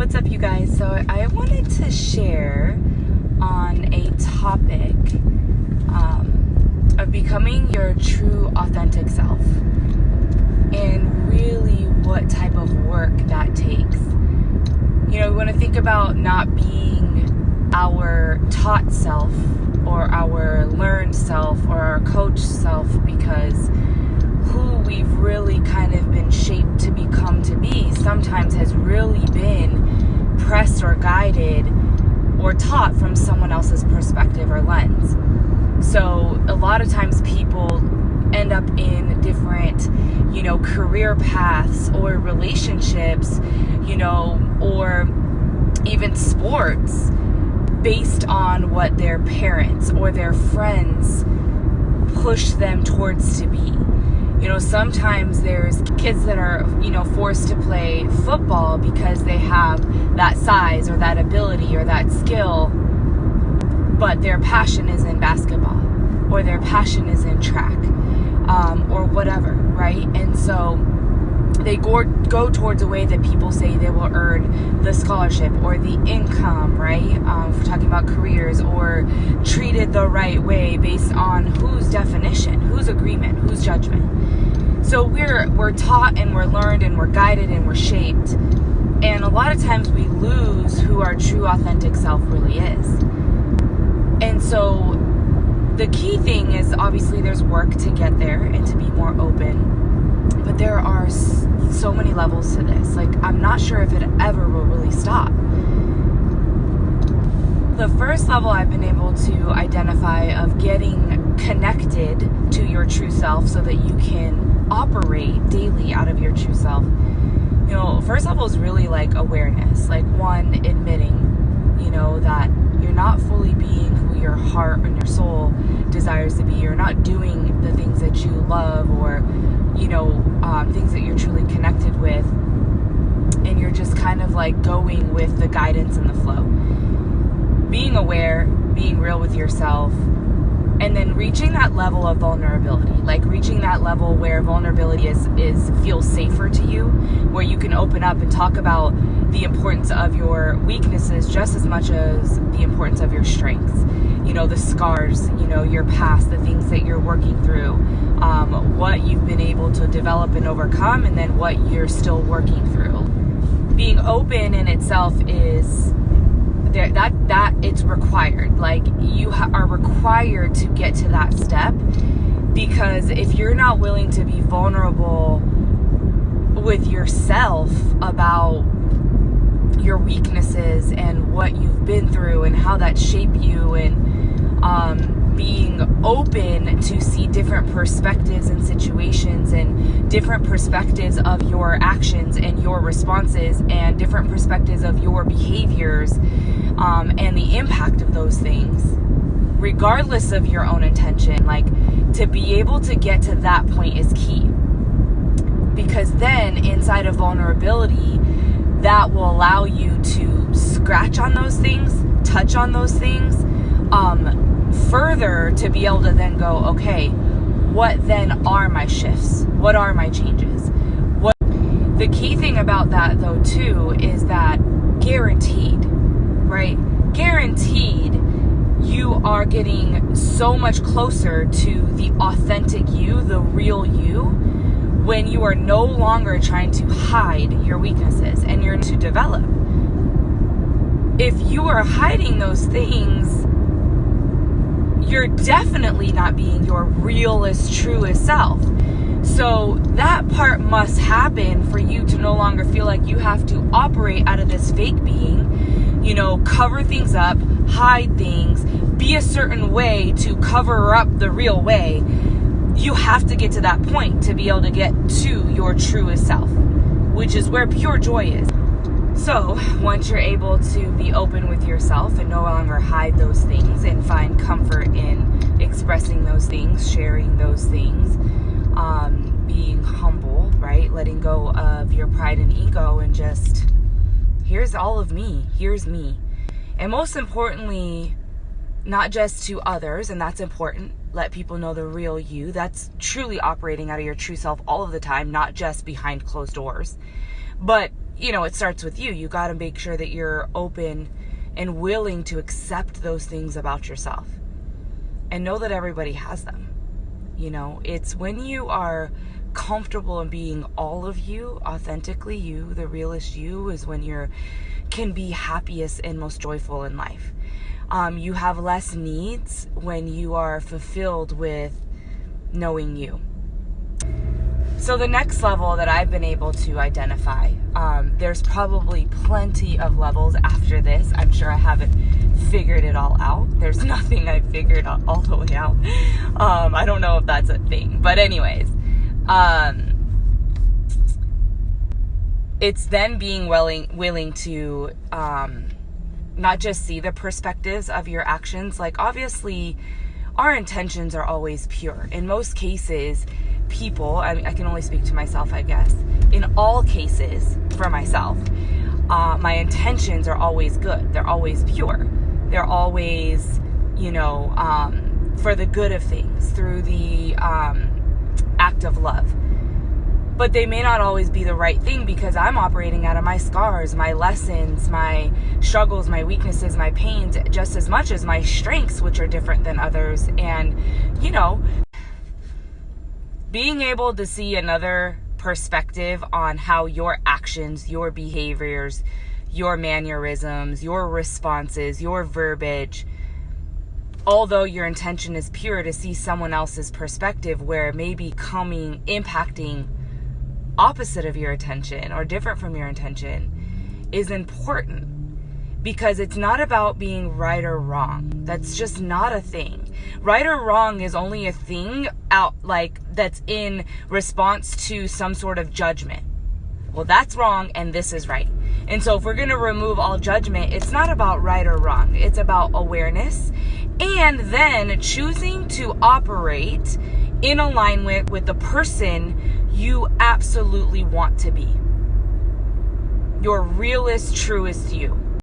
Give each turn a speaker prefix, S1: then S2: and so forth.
S1: What's up, you guys? So I wanted to share on a topic of becoming your true authentic self and really what type of work that takes. You know, we want to think about not being our taught self or our learned self or our coach self, because who we've really kind of been shaped to become to be sometimes has really been pressed or guided or taught from someone else's perspective or lens. So a lot of times people end up in different, career paths or relationships, or even sports based on what their parents or their friends push them towards to be. Sometimes there's kids that are, forced to play football because they have that size or that ability or that skill, but their passion is in basketball or their passion is in track, or whatever, right? And so they go towards a way that people say they will earn the scholarship or the income, right? If we're talking about careers, or treated the right way based on whose definition, whose agreement, whose judgment. So we're taught and we're learned and we're guided and we're shaped. And a lot of times we lose who our true authentic self really is. And so the key thing is, obviously there's work to get there and to be more open. But there are so many levels to this. Like, I'm not sure if it ever will really stop. The first level I've been able to identify of getting connected to your true self so that you can operate daily out of your true self. First level is really like awareness. Like, one, admitting, that you're not fully being who your heart and your soul desires to be. You're not doing the things that you love, or things that you're truly connected with, and you're just kind of like going with the guidance and the flow. Being aware, being real with yourself, and then reaching that level of vulnerability, like reaching that level where vulnerability feels safer to you, where you can open up and talk about the importance of your weaknesses just as much as the importance of your strengths. The scars, your past, the things that you're working through, what you've been able to develop and overcome, and then what you're still working through. Being open in itself is that it's required. Like, you are required to get to that step, because if you're not willing to be vulnerable with yourself about your weaknesses and what you've been through and how that shaped you, and being open to see different perspectives and situations and different perspectives of your actions and your responses and different perspectives of your behaviors, and the impact of those things, regardless of your own intention. Like, to be able to get to that point is key, because then inside of vulnerability, that will allow you to scratch on those things, touch on those things, further, to be able to then go, okay, what then are my shifts? What are my changes? The key thing about that, though, too, is that guaranteed, right? Guaranteed, you are getting so much closer to the authentic you, the real you, when you are no longer trying to hide your weaknesses and you're to develop. If you are hiding those things, you're definitely not being your realest, truest self. So that part must happen for you to no longer feel like you have to operate out of this fake being, cover things up, hide things, be a certain way to cover up the real way. You have to get to that point to be able to get to your truest self, which is where pure joy is. So once you're able to be open with yourself and no longer hide those things and find comfort in expressing those things, sharing those things, being humble, right? Letting go of your pride and ego and just, here's all of me, here's me. And most importantly, not just to others, and that's important, let people know the real you. That's truly operating out of your true self all of the time, not just behind closed doors. But it starts with you. You got to make sure that you're open and willing to accept those things about yourself and know that everybody has them. It's when you are comfortable in being all of you, authentically you, the realest you, is when you can be happiest and most joyful in life. You have less needs when you are fulfilled with knowing you. So the next level that I've been able to identify, there's probably plenty of levels after this. I'm sure I haven't figured it all out. There's nothing I've figured out all the way out. I don't know if that's a thing. But anyways, it's then being willing to not just see the perspectives of your actions. Like, obviously, our intentions are always pure. In most cases, people, I can only speak to myself, I guess. In all cases, for myself, my intentions are always good. They're always pure. They're always, for the good of things, through the act of love. But they may not always be the right thing because I'm operating out of my scars, my lessons, my struggles, my weaknesses, my pains, just as much as my strengths, which are different than others. And, being able to see another perspective on how your actions, your behaviors, your mannerisms, your responses, your verbiage, although your intention is pure, to see someone else's perspective where it may be impacting opposite of your intention or different from your intention is important, because it's not about being right or wrong. That's just not a thing. Right or wrong is only a thing that's in response to some sort of judgment. Well, that's wrong and this is right. And so if we're going to remove all judgment, it's not about right or wrong. It's about awareness and then choosing to operate in alignment with the person you absolutely want to be. Your realest, truest you.